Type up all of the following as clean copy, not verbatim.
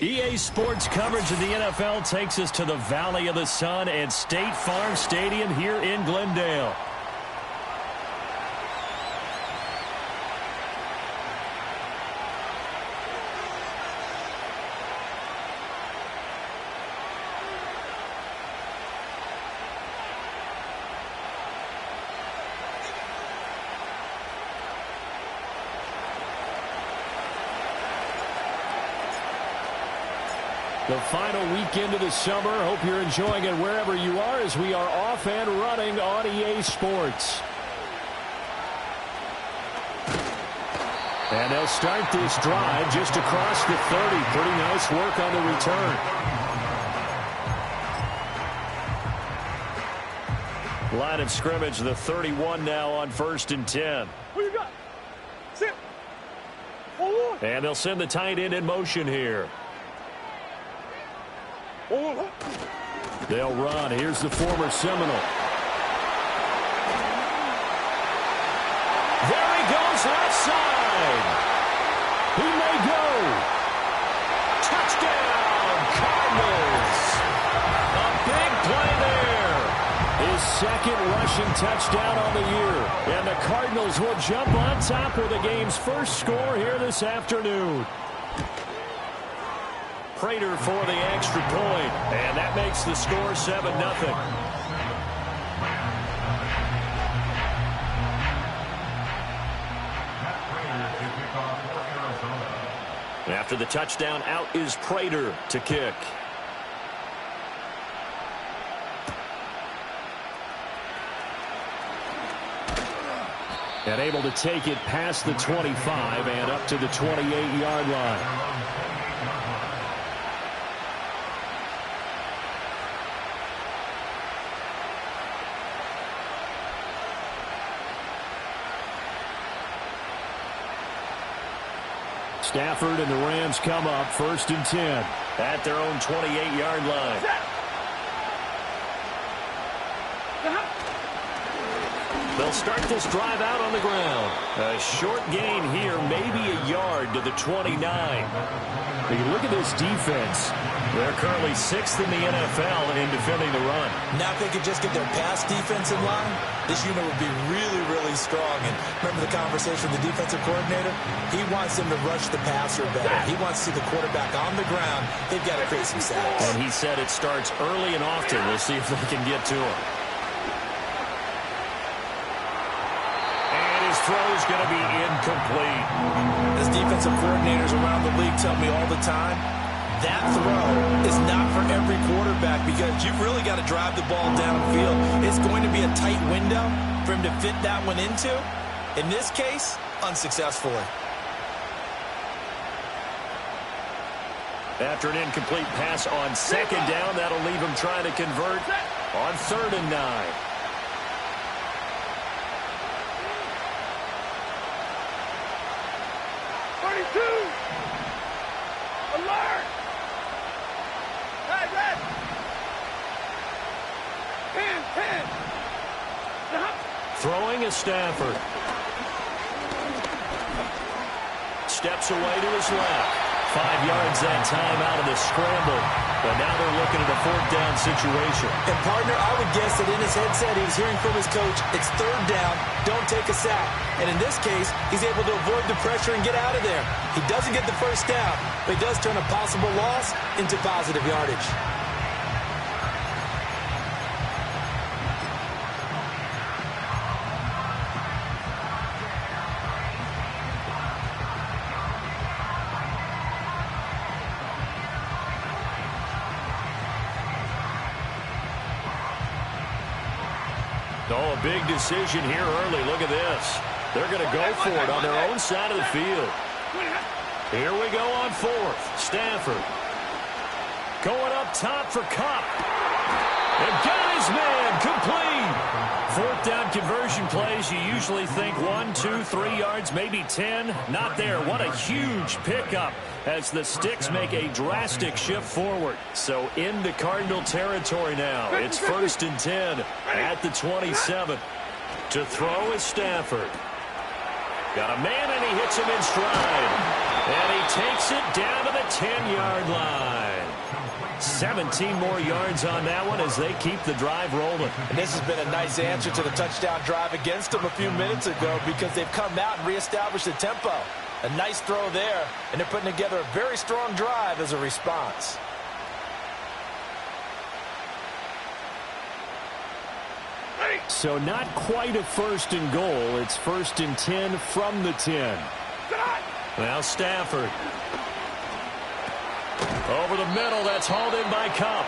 EA Sports coverage of the NFL takes us to the Valley of the Sun and State Farm Stadium here in Glendale. The final weekend of the summer. Hope you're enjoying it wherever you are as we are off and running on EA Sports. And they'll start this drive just across the 30. Pretty nice work on the return. Line of scrimmage, the 31 now on 1st and 10. What you got? Sit. Hold on. And they'll send the tight end in motion here. They'll run. Here's the former Seminole. There he goes, left side. He may go. Touchdown, Cardinals. A big play there. His second rushing touchdown on the year. And the Cardinals will jump on top with the game's first score here this afternoon. Prater for the extra point, and that makes the score 7-0. After the touchdown, out is Prater to kick. And able to take it past the 25 and up to the 28-yard line. Stafford and the Rams come up 1st and 10 at their own 28-yard line. They'll start this drive out on the ground. A short gain here, maybe a yard to the 29. You look at this defense. They're currently 6th in the NFL in defending the run. Now if they could just get their pass defense in line, this unit would be really, really strong. And remember the conversation with the defensive coordinator? He wants them to rush the passer better. He wants to see the quarterback on the ground. They've got to create some sacks. And he said it starts early and often. We'll see if they can get to him. Throw's going to be incomplete. As defensive coordinators around the league tell me all the time, that throw is not for every quarterback because you've really got to drive the ball downfield. It's going to be a tight window for him to fit that one into. In this case, unsuccessfully. After an incomplete pass on 2nd down, that'll leave him trying to convert on 3rd and 9. Alert! Hey, red! 10. Throwing is Stafford. Steps away to his left. 5 yards that time out of the scramble. But now they're looking at a 4th down situation. And, partner, I would guess that in his headset he was hearing from his coach, it's 3rd down, don't take a sack. And in this case, he's able to avoid the pressure and get out of there. He doesn't get the 1st down, but he does turn a possible loss into positive yardage. Oh, a big decision here early. Look at this. They're going to go for it on their own side of the field. Here we go on 4th. Stafford going up top for Kupp. And got his man complete. 4th down conversion plays. You usually think 1, 2, 3 yards, maybe 10. Not there. What a huge pickup as the Sticks make a drastic shift forward. So into Cardinal territory now. It's 1st and 10 at the 27. To throw is Stafford. Got a man and he hits him in stride. And he takes it down to the 10-yard line. 17 more yards on that one as they keep the drive rolling. And this has been a nice answer to the touchdown drive against them a few minutes ago because they've come out and reestablished the tempo. A nice throw there, and they're putting together a very strong drive as a response. So not quite a first and goal. It's first and 10 from the 10. Now Stafford. Over the middle, that's hauled in by Kupp.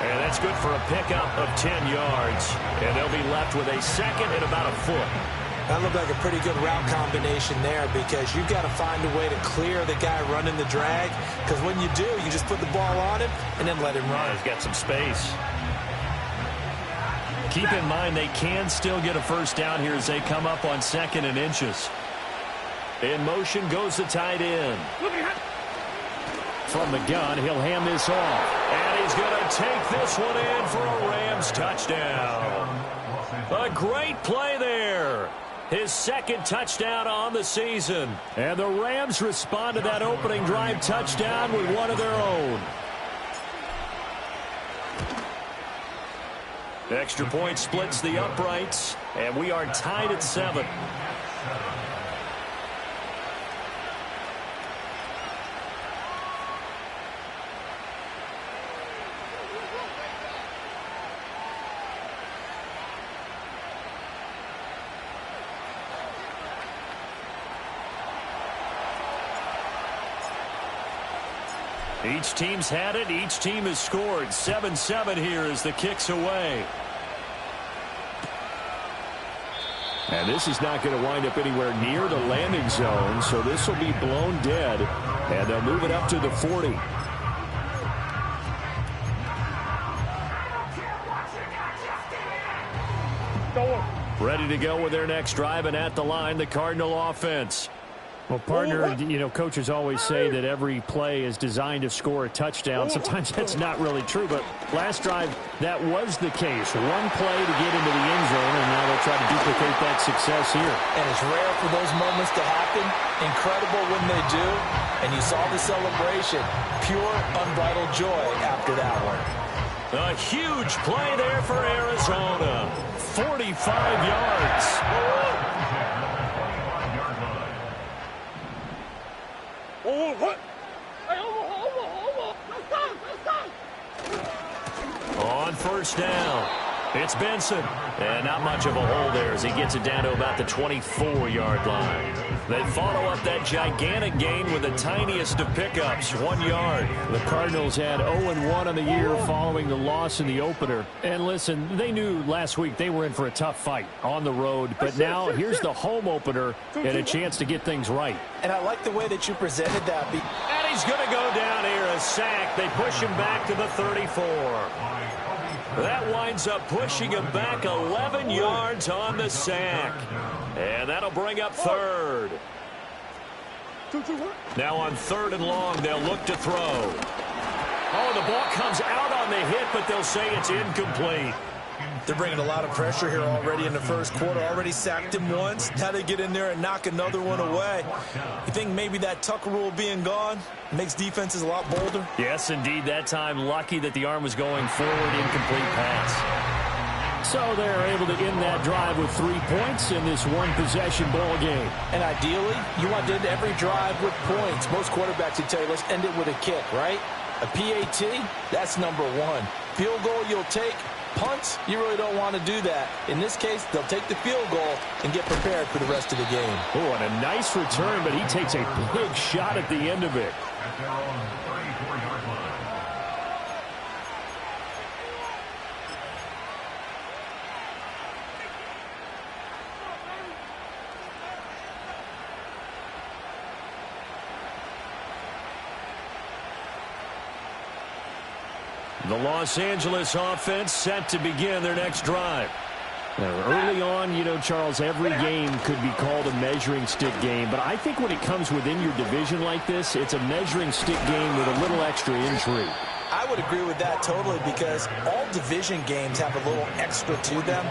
And that's good for a pickup of 10 yards. And they'll be left with a second and about a foot. That looked like a pretty good route combination there because you've got to find a way to clear the guy running the drag. Because when you do, you just put the ball on him and then let him run. He's got some space. Keep in mind they can still get a first down here as they come up on second and inches. In motion goes the tight end. From the gun, he'll hand this off. And he's going to take this one in for a Rams touchdown. A great play there. His second touchdown on the season. And the Rams respond to that opening drive touchdown with one of their own. Extra point splits the uprights, and we are tied at 7. Each team's had it. Each team has scored. 7-7 here as the kick's away. And this is not going to wind up anywhere near the landing zone, so this will be blown dead, and they'll move it up to the 40. Ready to go with their next drive, and at the line, the Cardinal offense. Well, partner, you know, coaches always say that every play is designed to score a touchdown. Sometimes that's not really true, but last drive, that was the case. One play to get into the end zone, and now they'll try to duplicate that success here. And it's rare for those moments to happen. Incredible when they do. And you saw the celebration. Pure, unbridled joy after that one. A huge play there for Arizona. 45 yards. On first down, it's Benson. And not much of a hole there as he gets it down to about the 24-yard line. They follow up that gigantic gain with the tiniest of pickups, 1 yard. The Cardinals had 0-1 on the year following the loss in the opener. And listen, they knew last week they were in for a tough fight on the road. But now here's the home opener and a chance to get things right. And I like the way that you presented that. And he's going to go down here, a sack. They push him back to the 34. That winds up pushing him back 11 yards on the sack. And that'll bring up third. Now on third and long, they'll look to throw. Oh, the ball comes out on the hit, but they'll say it's incomplete. They're bringing a lot of pressure here already in the first quarter. Already sacked him once. Now they get in there and knock another one away. You think maybe that Tucker rule being gone makes defenses a lot bolder? Yes, indeed. That time, lucky that the arm was going forward, incomplete pass. So they're able to end that drive with 3 points in this one-possession ball game. And ideally, you want to end every drive with points. Most quarterbacks would tell you, let's end it with a kick, right? A PAT, that's number one. Field goal you'll take. Punts, you really don't want to do that. In this case, they'll take the field goal and get prepared for the rest of the game. Oh, and a nice return, but he takes a big shot at the end of it. The Los Angeles offense set to begin their next drive. Now, early on, you know, Charles, every game could be called a measuring stick game. But I think when it comes within your division like this, it's a measuring stick game with a little extra intrigue. I would agree with that totally because all division games have a little extra to them.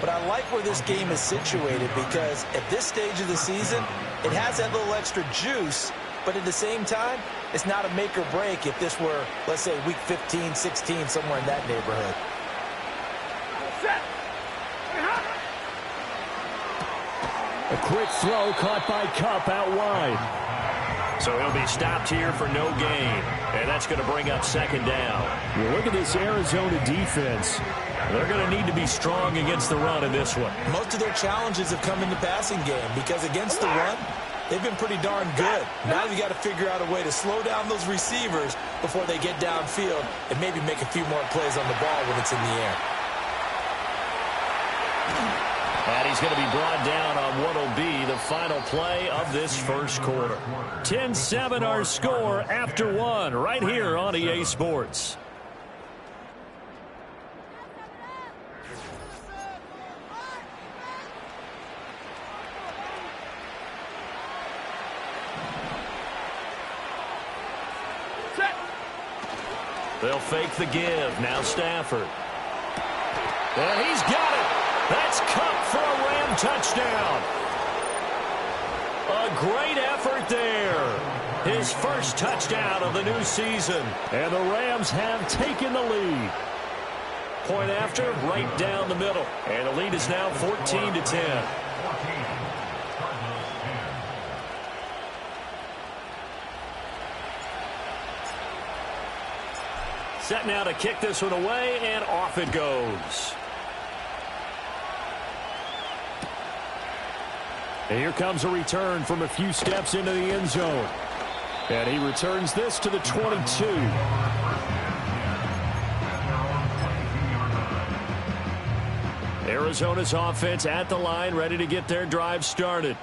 But I like where this game is situated because at this stage of the season, it has that little extra juice, but at the same time, it's not a make or break if this were, let's say, week 15, 16, somewhere in that neighborhood. A quick throw caught by Kupp out wide. So he'll be stopped here for no gain. And that's going to bring up second down. Well, look at this Arizona defense. They're going to need to be strong against the run in this one. Most of their challenges have come in the passing game because against the run, they've been pretty darn good. Now you got to figure out a way to slow down those receivers before they get downfield and maybe make a few more plays on the ball when it's in the air. And he's going to be brought down on what will be the final play of this first quarter. 10-7 our score after one right here on EA Sports. They'll fake the give. Now Stafford. And he's got it. That's Kupp for a Ram touchdown. A great effort there. His first touchdown of the new season. And the Rams have taken the lead. Point after, right down the middle. And the lead is now 14-10. Set now to kick this one away, and off it goes. And here comes a return from a few steps into the end zone. And he returns this to the 22. Arizona's offense at the line, ready to get their drive started.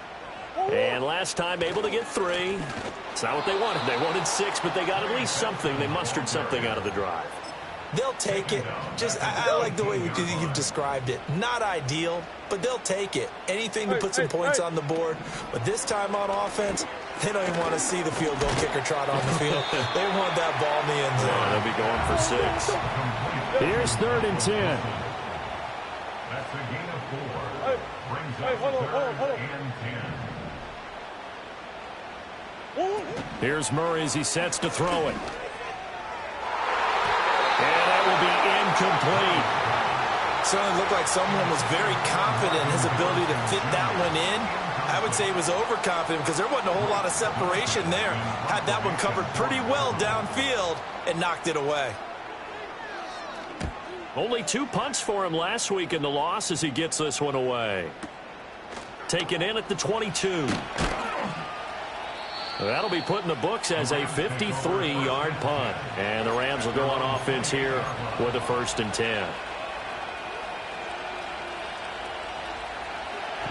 And last time able to get 3. It's not what they wanted. They wanted 6, but they got at least something. They mustered something out of the drive. They'll take it. I like the way you've described it. Not ideal, but they'll take it. Anything to put some points on the board. But this time on offense, they don't even want to see the field goal kicker trot on the field. They want that ball in the end zone. They'll be going for 6. Here's 3rd and 10. That's a gain of 4. Brings up hold on. Here's Murray as he sets to throw it. And that will be incomplete. Certainly looked like someone was very confident in his ability to fit that one in. I would say he was overconfident because there wasn't a whole lot of separation there. Had that one covered pretty well downfield and knocked it away. Only 2 punts for him last week in the loss as he gets this one away. Taken in at the 22. That'll be put in the books as a 53-yard punt. And the Rams will go on offense here with a 1st and 10.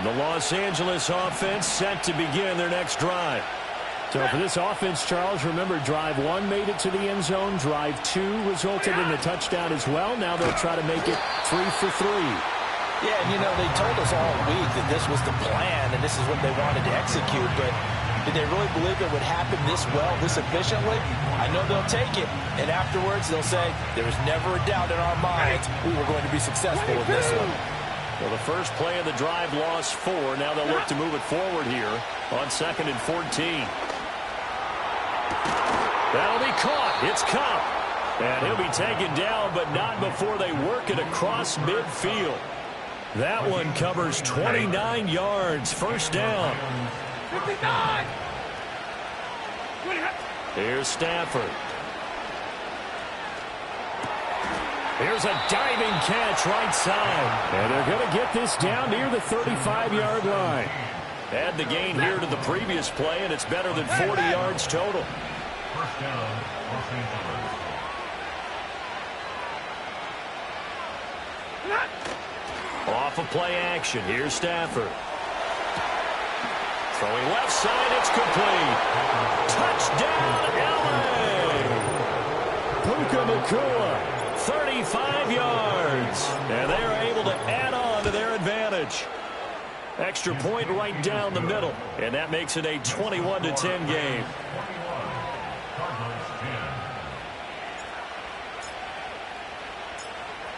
The Los Angeles offense set to begin their next drive. So for this offense, Charles, remember drive 1 made it to the end zone. Drive 2 resulted in a touchdown as well. Now they'll try to make it 3 for 3. Yeah, and you know, they told us all week that this was the plan and this is what they wanted to execute, but did they really believe it would happen this well, this efficiently? I know they'll take it, and afterwards they'll say, there was never a doubt in our minds we were going to be successful in this one. Well, the first play of the drive lost 4. Now they'll look to move it forward here on 2nd and 14. That'll be caught. It's Kupp. And he'll be taken down, but not before they work it across midfield. That one covers 29 yards. First down. 59! Here's Stafford. Here's a diving catch right side. And they're going to get this down near the 35-yard line. Add the gain here to the previous play, and it's better than 40 yards total. First down, Los Angeles. Off of play action. Here's Stafford. Throwing left side, it's complete. Touchdown, LA! Puka Nacua, 35 yards. And they are able to add on to their advantage. Extra point right down the middle. And that makes it a 21-10 game.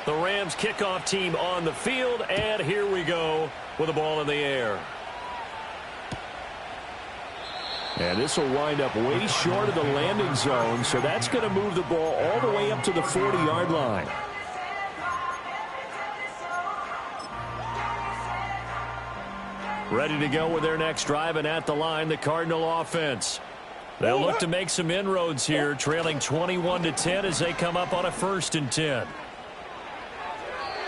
The Rams kickoff team on the field, and here we go with the ball in the air. And this will wind up way short of the landing zone, so that's going to move the ball all the way up to the 40-yard line. Ready to go with their next drive, and at the line, the Cardinal offense. They'll look to make some inroads here, trailing 21-10 as they come up on a 1st and 10.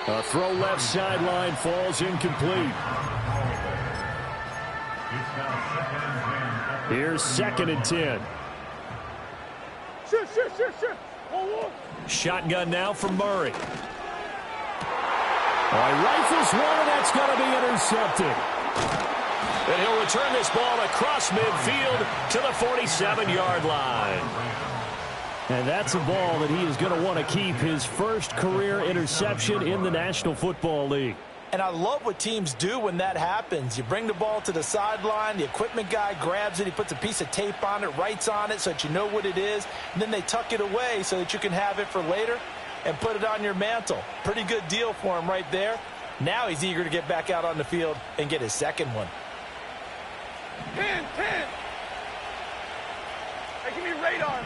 A throw left sideline falls incomplete. Here's 2nd and 10. Shotgun now from Murray. Rifles one, and that's going to be intercepted. And he'll return this ball across midfield to the 47-yard line. And that's a ball that he is going to want to keep, his first career interception in the National Football League. And I love what teams do when that happens. You bring the ball to the sideline, the equipment guy grabs it, he puts a piece of tape on it, writes on it so that you know what it is, and then they tuck it away so that you can have it for later and put it on your mantle. Pretty good deal for him right there. Now he's eager to get back out on the field and get his second one. 10. Hey, give me radar.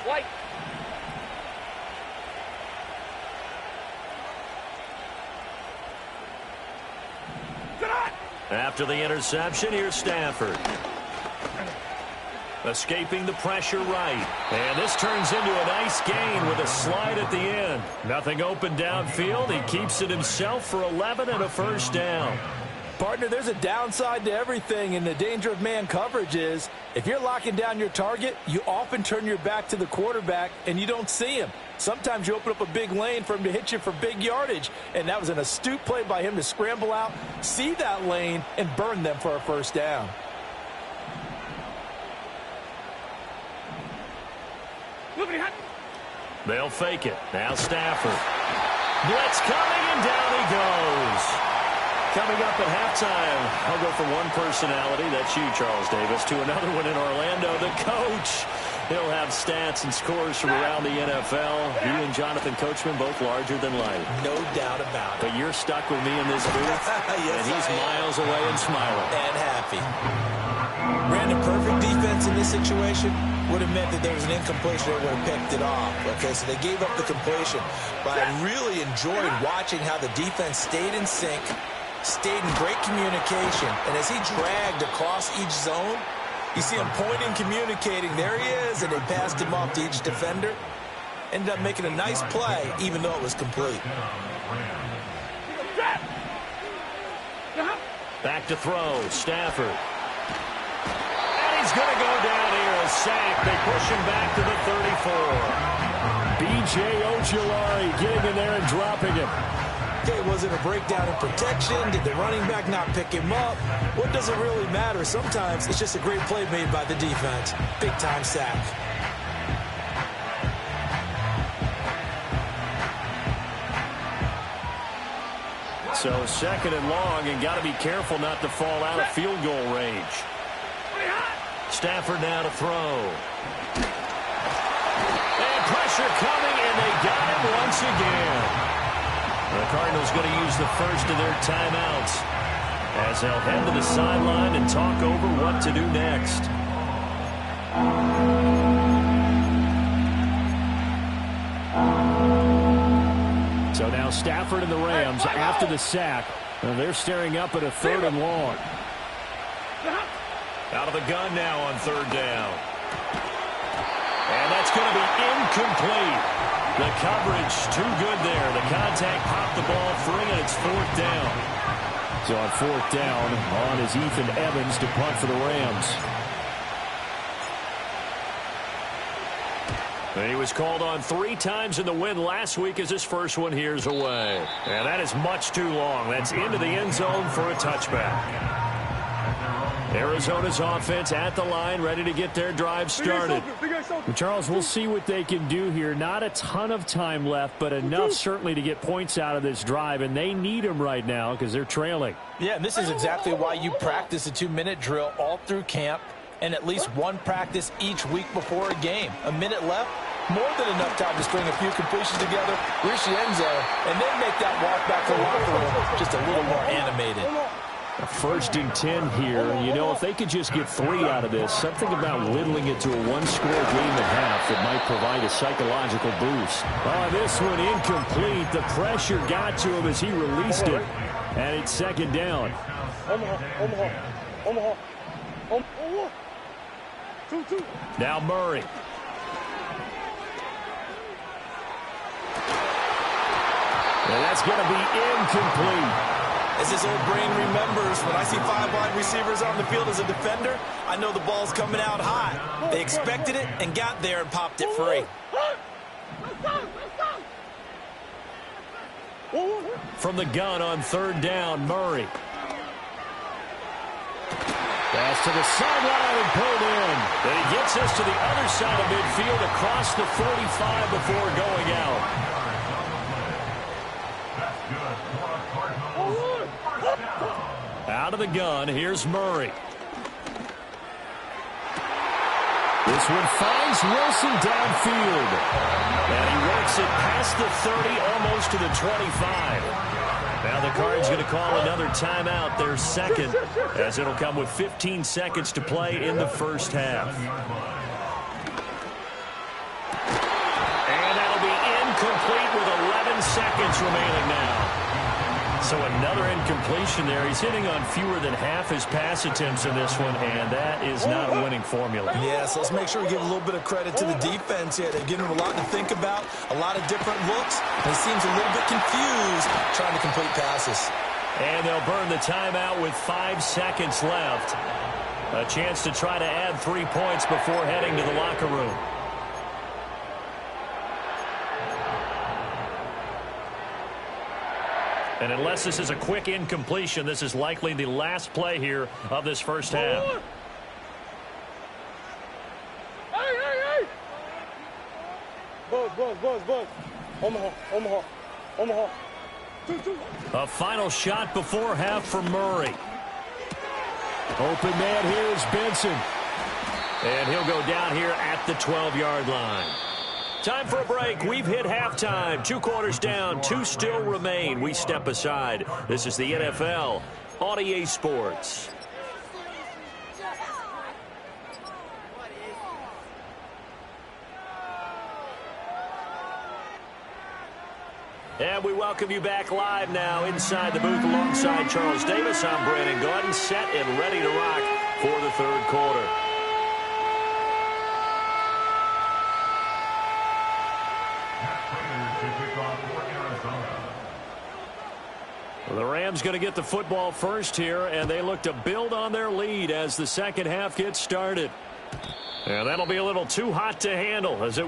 White. After the interception, here's Stafford. Escaping the pressure right. And this turns into a nice gain with a slide at the end. Nothing open downfield. He keeps it himself for 11 and a 1st down. Partner, there's a downside to everything, and the danger of man coverage is if you're locking down your target, you often turn your back to the quarterback and you don't see him. Sometimes you open up a big lane for him to hit you for big yardage, and that was an astute play by him to scramble out, see that lane, and burn them for a 1st down. They'll fake it. Now Stafford. Blitz coming, and down he goes. Coming up at halftime, I'll go from one personality, that's you, Charles Davis, to another one in Orlando, the coach. He'll have stats and scores from around the NFL. He and Jonathan Coachman both larger than life. No doubt about it. But you're stuck with me in this booth, yes, and he's miles away and smiling. And happy. Brandon, perfect defense in this situation would have meant that there was an incompletion. They would have picked it off. Okay, so they gave up the completion. But I really enjoyed watching how the defense stayed in sync, stayed in great communication, and as he dragged across each zone, you see him pointing, communicating. There he is, and they passed him off to each defender. Ended up making a nice play, even though it was complete. Back to throw, Stafford. And he's going to go down here, a sack. They push him back to the 34. B.J. Ojulari getting in there and dropping him. Okay, was it a breakdown in protection? Did the running back not pick him up? What does it really matter? Sometimes it's just a great play made by the defense. Big-time sack. So 2nd and long, and got to be careful not to fall out of field goal range. Stafford now to throw. And pressure coming, and they got him once again. The Cardinals going to use the first of their timeouts as they'll head to the sideline and talk over what to do next. So now Stafford and the Rams after the sack. They're staring up at a 3rd and long. Out of the gun now on 3rd down. And that's going to be incomplete. The coverage too good there. The contact popped the ball free, and it's 4th down. So on 4th down, on is Ethan Evans to punt for the Rams. He was called on 3 times in the win last week as his first one here's away. And that is much too long. That's into the end zone for a touchback. Arizona's offense at the line, ready to get their drive started. Charles, we'll see what they can do here. Not a ton of time left, but enough certainly to get points out of this drive, and they need them right now because they're trailing. Yeah, and this is exactly why you practice a 2-minute drill all through camp. and at least one practice each week before a game. A minute left, more than enough time to string a few completions together, reach the end zone, and then make that walk back to the locker room just a little more animated. First and 10 here. You know, if they could just get 3 out of this, something about whittling it to a one-score game at half that might provide a psychological boost. Oh, this one incomplete. The pressure got to him as he released it. And it's second down. Now Murray. And that's going to be incomplete. As his old brain remembers, when I see 5 wide receivers on the field as a defender, I know the ball's coming out high. They expected it and got there and popped it free. From the gun on third down, Murray. Pass to the sideline and pulled in. And he gets us to the other side of midfield across the 45 before going out. Out of the gun, here's Murray. This one finds Wilson downfield. And he works it past the 30, almost to the 25. Now the Cards going to call another timeout, their second, as it'll come with 15 seconds to play in the first half. And that'll be incomplete with 11 seconds remaining now. So another incompletion there. He's hitting on fewer than half his pass attempts in this one, and that is not a winning formula. Yeah, so let's make sure we give a little bit of credit to the defense here. They've given him a lot to think about, a lot of different looks, and he seems a little bit confused trying to complete passes. And they'll burn the timeout with 5 seconds left. A chance to try to add 3 points before heading to the locker room. And unless this is a quick incompletion, this is likely the last play here of this first half. Hey! Buzz. Omaha. A final shot before half for Murray. Open man here is Benson. And he'll go down here at the 12-yard line. Time for a break. We've hit halftime. 2 quarters down. 2 still remain. We step aside. This is the NFL on EA Sports. And we welcome you back live now inside the booth alongside Charles Davis. I'm Brandon Gaudin, set and ready to rock for the third quarter. Well, the Rams going to get the football first here, and they look to build on their lead as the second half gets started. And that'll be a little too hot to handle as it...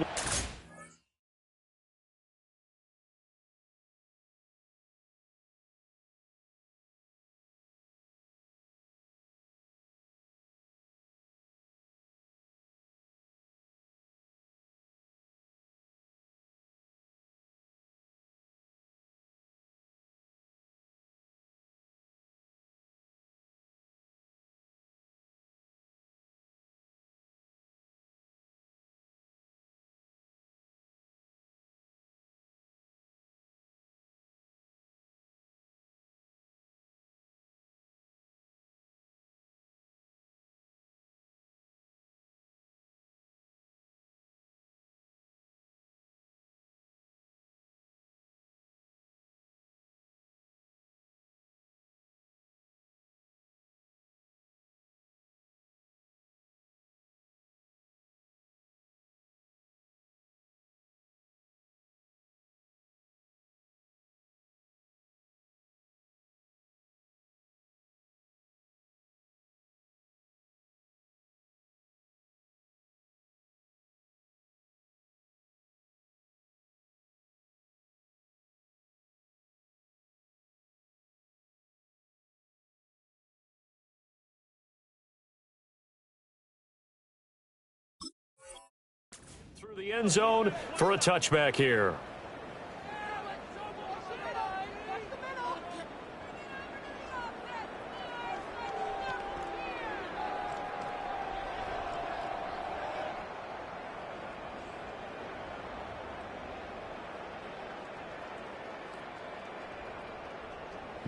through the end zone for a touchback here.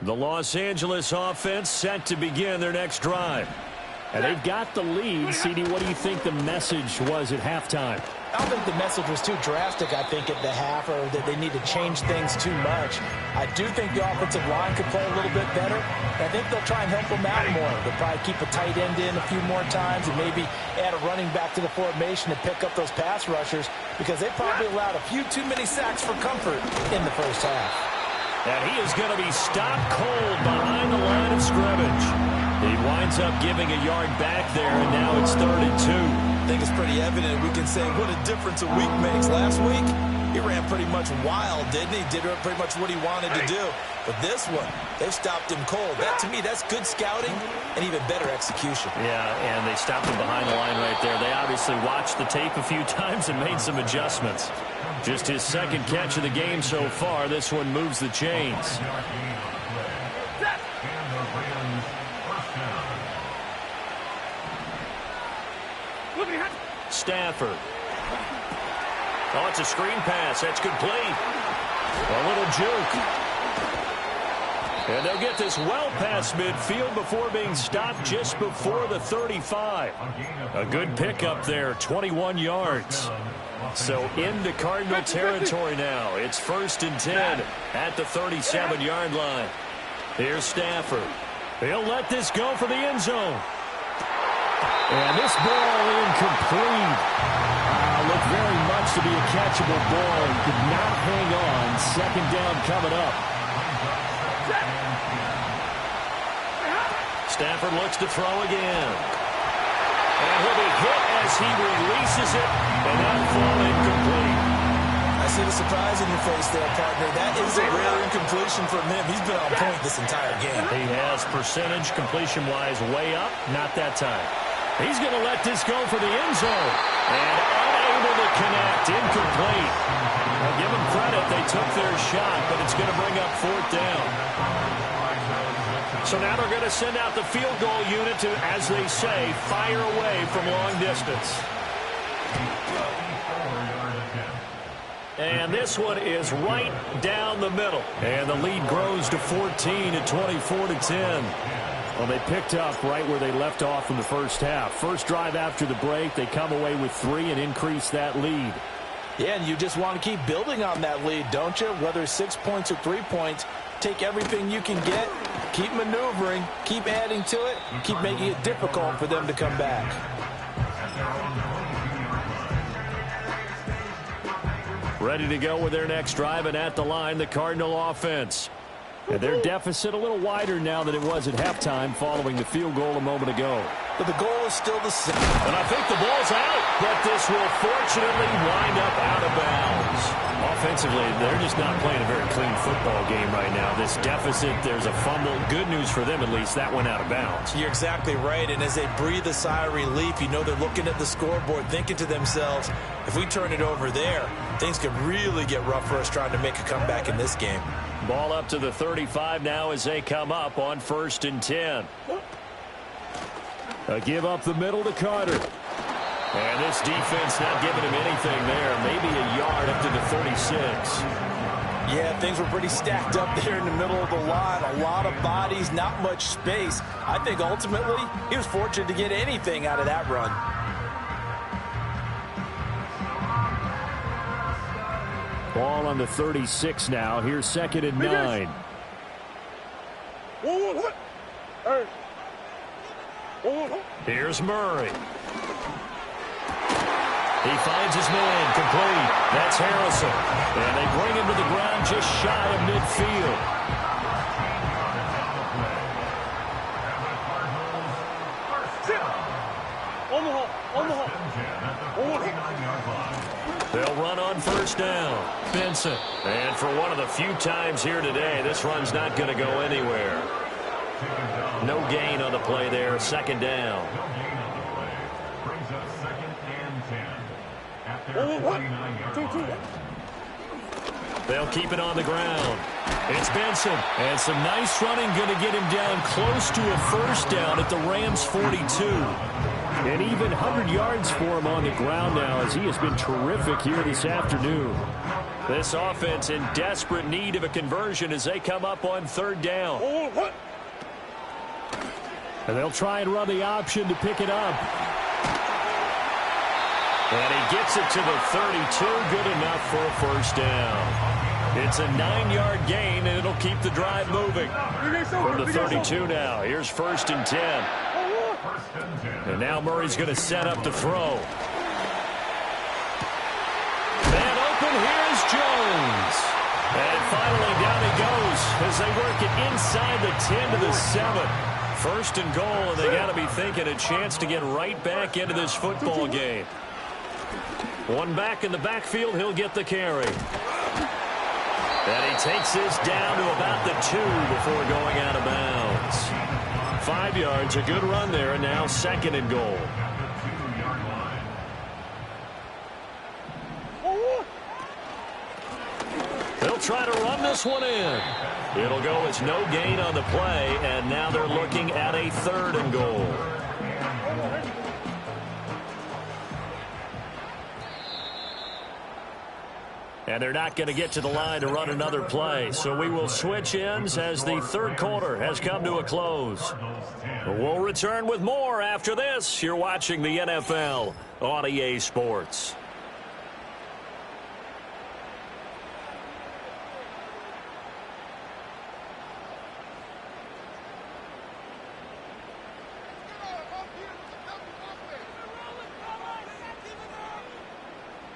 The Los Angeles offense set to begin their next drive. And they've got the lead. CD, what do you think the message was at halftime? I don't think the message was too drastic, I think, at the half, or that they need to change things too much. I do think the offensive line could play a little bit better. I think they'll try and help them out more. They'll probably keep a tight end in a few more times and maybe add a running back to the formation to pick up those pass rushers, because they probably allowed a few too many sacks for comfort in the first half. And he is going to be stopped cold behind the line of scrimmage. He winds up giving a yard back there, and now it's 3rd and 2. I think it's pretty evident. We can say what a difference a week makes. Last week, he ran pretty much wild, didn't he? Did pretty much what he wanted to do. But this one, they stopped him cold. That, to me, that's good scouting and even better execution. Yeah, and they stopped him behind the line right there. They obviously watched the tape a few times and made some adjustments. Just his second catch of the game so far. This one moves the chains. Stafford. Oh, it's a screen pass. That's complete. A little juke. And they'll get this well past midfield before being stopped just before the 35. A good pickup there, 21 yards. So into Cardinal territory now. It's 1st and 10 at the 37-yard line. Here's Stafford. He'll let this go for the end zone. And this ball incomplete. Looked very much to be a catchable ball and could not hang on. 2nd down coming up. Stafford looks to throw again. And he'll be hit as he releases it, and that'll fall incomplete. I see the surprise in your face there, partner. That is a rare incompletion from him. He's been on point this entire game. He has percentage completion-wise way up. Not that time. He's going to let this go for the end zone. And unable to connect. Incomplete. Now give them credit. They took their shot, but it's going to bring up 4th down. So now they're going to send out the field goal unit to, as they say, fire away from long distance. And this one is right down the middle. And the lead grows to 14 at 24-10. Well, they picked up right where they left off in the first half. First drive after the break, they come away with 3 and increase that lead. Yeah, and you just want to keep building on that lead, don't you? Whether it's 6 points or 3 points, take everything you can get, keep maneuvering, keep adding to it, keep making it difficult for them to come back. Ready to go with their next drive, and at the line, the Cardinal offense. And their deficit a little wider now than it was at halftime following the field goal a moment ago. But the goal is still the same. And I think the ball's out, but this will fortunately wind up out of bounds. Offensively, they're just not playing a very clean football game right now. This deficit, there's a fumble. Good news for them, at least. That went out of bounds. You're exactly right, and as they breathe a sigh of relief, you know they're looking at the scoreboard, thinking to themselves, if we turn it over there, things could really get rough for us trying to make a comeback in this game. Ball up to the 35 now as they come up on 1st and 10. A give up the middle to Carter. And this defense not giving him anything there. Maybe a yard up to the 36. Yeah, things were pretty stacked up there in the middle of the line. A lot of bodies, not much space. I think ultimately he was fortunate to get anything out of that run. Ball on the 36 now. Here's 2nd and 9. Here's Murray. He finds his man, complete. That's Harrison. And they bring him to the ground just shy of midfield. They'll run on 1st down. Benson. And for one of the few times here today, this run's not going to go anywhere. No gain on the play there. 2nd down. They'll keep it on the ground. It's Benson. And some nice running going to get him down close to a 1st down at the Rams' 42. And even 100 yards for him on the ground now, as he has been terrific here this afternoon. This offense in desperate need of a conversion as they come up on third down. And they'll try and run the option to pick it up. And he gets it to the 32. Good enough for a first down. It's a 9-yard gain, and it'll keep the drive moving. From the 32 now. Here's 1st and 10. And now Murray's going to set up to throw. And open, here's Jones. And finally down he goes as they work it inside the 10 to the 7. 1st and goal, and they got to be thinking a chance to get right back into this football game. One back in the backfield, he'll get the carry. And he takes this down to about the 2 before going out of bounds. 5 yards, a good run there, and now 2nd and goal. They'll try to run this one in. It'll go as no gain on the play, and now they're looking at a 3rd and goal. And they're not going to get to the line to run another play. So we will switch ends as the 3rd quarter has come to a close. We'll return with more after this. You're watching the NFL on EA Sports.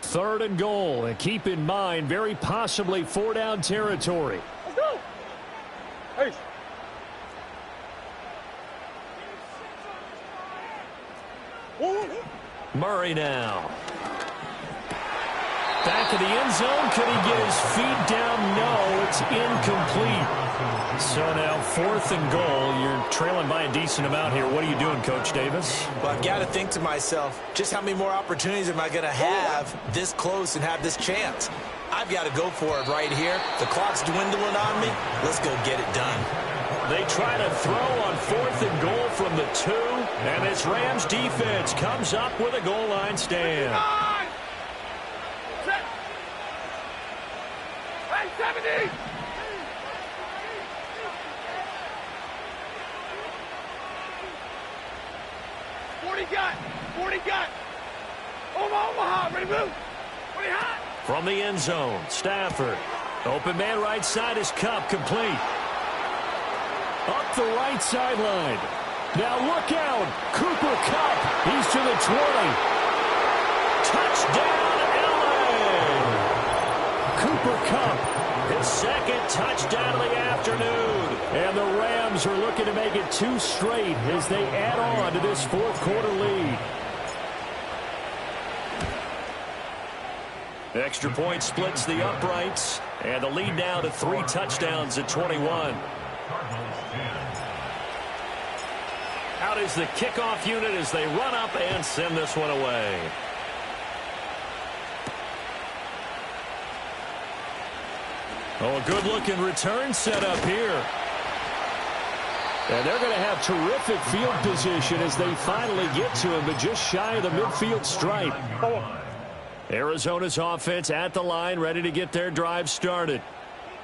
Third and goal, and keep in mind, very possibly 4-down territory. Let's go. Hey. Murray now. Back of the end zone. Could he get his feet down? No, it's incomplete. So now 4th and goal. You're trailing by a decent amount here. What are you doing, Coach Davis? Well, I've got to think to myself, just how many more opportunities am I going to have this close and have this chance? I've got to go for it right here. The clock's dwindling on me. Let's go get it done. They try to throw on 4th and goal from the 2, and this Rams defense comes up with a goal line stand. Set. Hey, 70. Omaha, ready to move. 40 hot. From the end zone, Stafford. Open man right side is Kupp, complete. Up the right sideline. Now look out. Cooper Kupp. He's to the 20. Touchdown, LA. Cooper Kupp. His 2nd touchdown of the afternoon. And the Rams are looking to make it 2 straight as they add on to this 4th quarter lead. Extra point splits the uprights, and the lead now to 3 touchdowns at 21. Out is the kickoff unit as they run up and send this one away. Oh, a good-looking return set up here. And they're going to have terrific field position as they finally get to him, but just shy of the midfield stripe. Arizona's offense at the line, ready to get their drive started.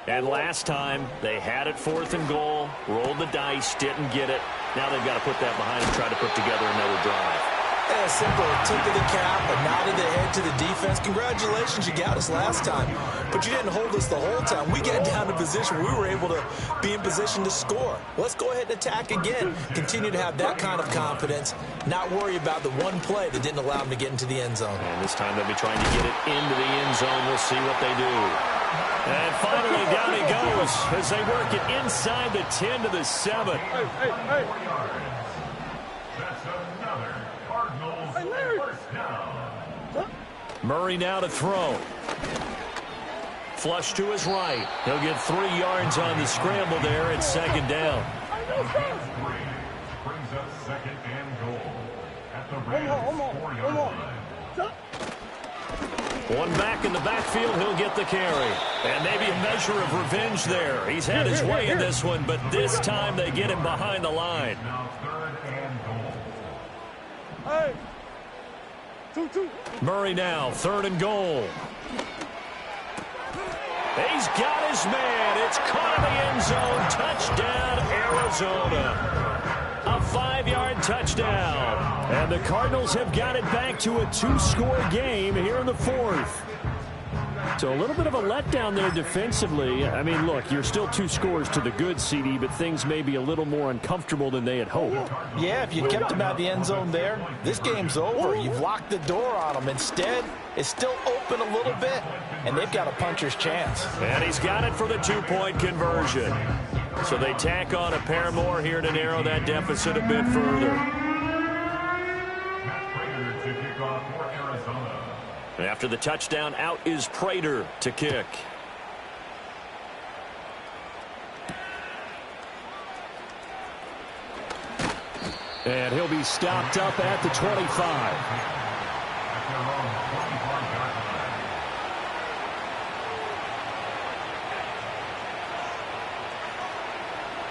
And last time, they had it 4th and goal, rolled the dice, didn't get it. Now they've got to put that behind and try to put together another drive. A simple tip of the cap, a nod of the head to the defense. Congratulations, you got us last time. But you didn't hold us the whole time. We got down to position. We were able to be in position to score. Let's go ahead and attack again. Continue to have that kind of confidence. Not worry about the one play that didn't allow them to get into the end zone. And this time they'll be trying to get it into the end zone. We'll see what they do. And finally, down he goes as they work it inside the 10 to the 7. Hey. That's another Cardinals first down. Murray now to throw. Flush to his right. He'll get 3 yards on the scramble there at 2nd down. Brings up 2nd and goal at the Rams 4-yard line. One back in the backfield, he'll get the carry. And maybe a measure of revenge there. He's had his way in this one, but this time they get him behind the line. Now 3rd and goal. Hey. 2. Murray now, 3rd and goal. He's got his man. It's caught in the end zone. Touchdown, Arizona. A 5-yard touchdown. And the Cardinals have got it back to a 2-score game here in the fourth. So a little bit of a letdown there defensively. I mean, look, you're still 2 scores to the good, CD, but things may be a little more uncomfortable than they had hoped. Yeah, if you kept them out of the end zone there, this game's over. You've locked the door on them. Instead, it's still open a little bit, and they've got a puncher's chance. And he's got it for the 2-point conversion. So they tack on a pair more here to narrow that deficit a bit further. Matt Prater to kick off for Arizona. After the touchdown, out is Prater to kick. And he'll be stopped up at the 25.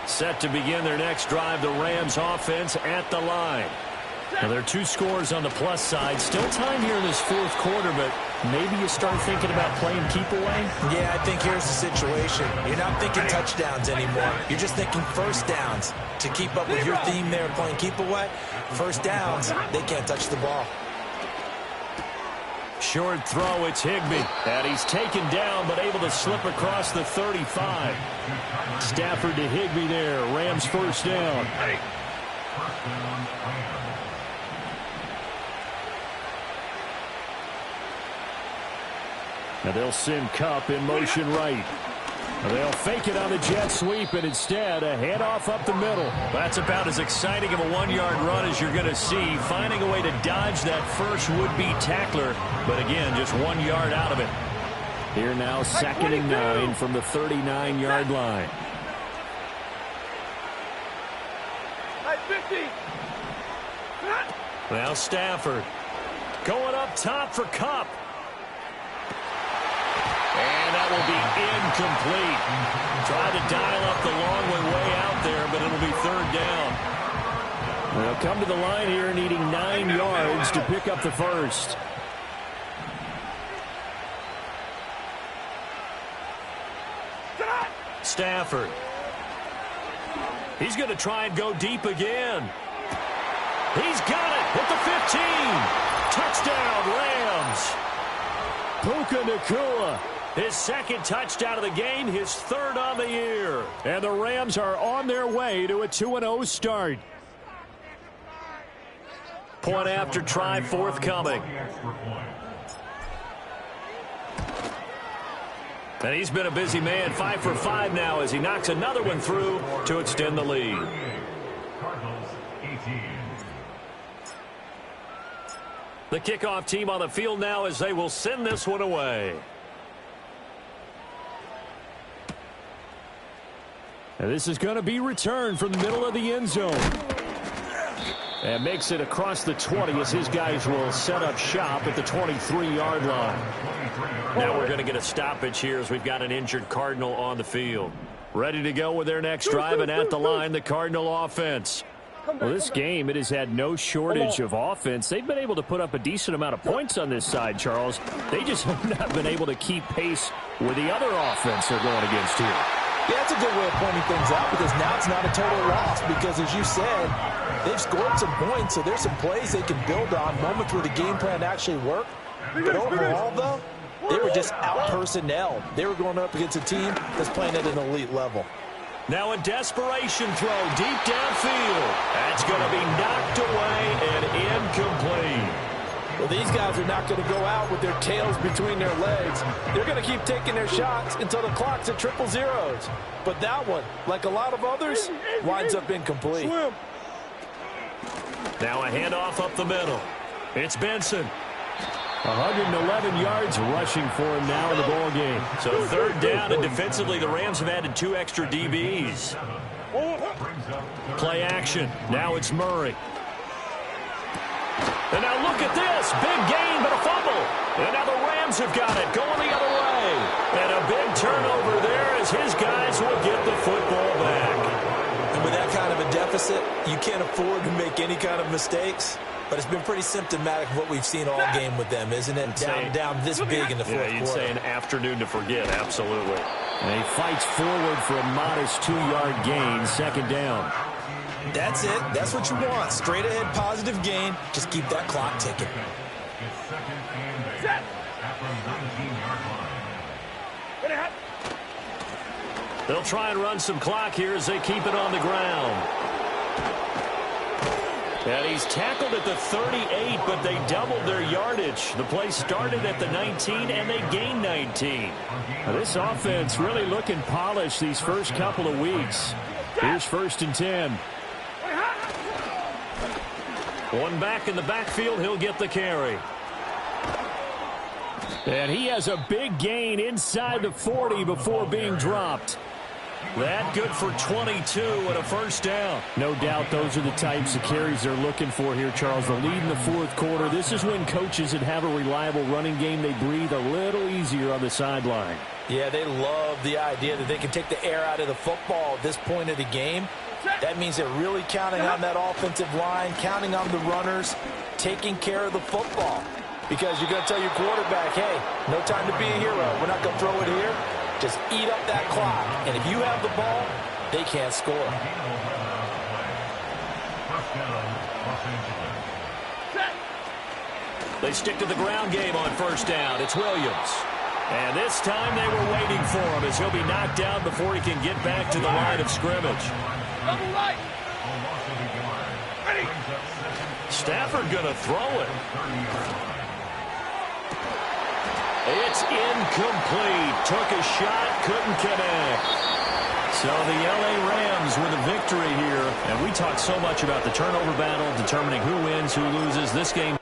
Set to begin their next drive, the Rams offense at the line. Now, there are 2 scores on the plus side. Still time here in this fourth quarter, but maybe you start thinking about playing keep away? Yeah, I think here's the situation. You're not thinking touchdowns anymore. You're just thinking first downs. To keep up with your theme there, playing keep away, first downs, they can't touch the ball. Short throw, it's Higbee. And he's taken down, but able to slip across the 35. Stafford to Higbee there. Rams first down. Now they'll send Kupp in motion right. They'll fake it on the jet sweep, and instead a handoff up the middle. That's about as exciting of a 1-yard run as you're going to see. Finding a way to dodge that first would-be tackler, but again, just 1 yard out of it. Here now, 2nd and 9 from the 39-yard line. Now Stafford going up top for Kupp. And that will be incomplete. Tried to dial up the long way out there, but it'll be 3rd down. They'll come to the line here needing 9 yards to pick up the first. Stafford. He's going to try and go deep again. He's got it at the 15. Touchdown, Rams. Puka Nacua. His 2nd touchdown of the game, his 3rd on the year. And the Rams are on their way to a 2-0 start. Point after try forthcoming. And he's been a busy man, 5 for 5 now as he knocks another one through to extend the lead. Cardinals 18. The kickoff team on the field now as they will send this one away. And this is going to be returned from the middle of the end zone. And makes it across the 20 as his guys will set up shop at the 23-yard line. Now we're going to get a stoppage here as we've got an injured Cardinal on the field. Ready to go with their next drive, and at the line, the Cardinal offense. Well, this game, it has had no shortage of offense. They've been able to put up a decent amount of points on this side, Charles. They just have not been able to keep pace with the other offense they're going against here. Yeah, that's a good way of pointing things out because now it's not a total loss because, as you said, they've scored some points, so there's some plays they can build on, moments where the game plan actually worked. But overall, though, they were just out-personnel. They were going up against a team that's playing at an elite level. Now a desperation throw deep downfield. That's going to be knocked away and incomplete. Well, these guys are not going to go out with their tails between their legs. They're going to keep taking their shots until the clock's at 000. But that one, like a lot of others, winds up incomplete. Now a handoff up the middle. It's Benson. 111 yards rushing for him now in the ball game. So 3rd down, and defensively the Rams have added 2 extra DBs. Play action. Now it's Murray. And now look at this. Big gain, but a fumble. And now the Rams have got it, going the other way. And a big turnover there as his guys will get the football back. And with that kind of a deficit, you can't afford to make any kind of mistakes. But it's been pretty symptomatic of what we've seen all game with them, isn't it? Down this big in the fourth quarter. You'd say an afternoon to forget, absolutely. And he fights forward for a modest 2-yard gain, second down. That's it. That's what you want. Straight ahead positive gain. Just keep that clock ticking. It's second and 8 at the 19-yard line. They'll try and run some clock here as they keep it on the ground. And he's tackled at the 38, but they doubled their yardage. The play started at the 19, and they gained 19. Now, this offense really looking polished these first couple of weeks. Here's 1st and 10. One back in the backfield, he'll get the carry. And he has a big gain inside the 40 before being dropped. That good for 22 and a first down. No doubt those are the types of carries they're looking for here, Charles. The lead in the fourth quarter. This is when coaches that have a reliable running game, they breathe a little easier on the sideline. Yeah, they love the idea that they can take the air out of the football at this point of the game. That means they're really counting on that offensive line, counting on the runners, taking care of the football. Because you're going to tell your quarterback, hey, no time to be a hero. We're not going to throw it here. Just eat up that clock. And if you have the ball, they can't score. They stick to the ground game on first down. It's Williams. And this time they were waiting for him as he'll be knocked down before he can get back to the line of scrimmage. Double right. Ready. Stafford going to throw it. It's incomplete. Took a shot, couldn't connect. So the L.A. Rams with a victory here. And we talk so much about the turnover battle, determining who wins, who loses. This game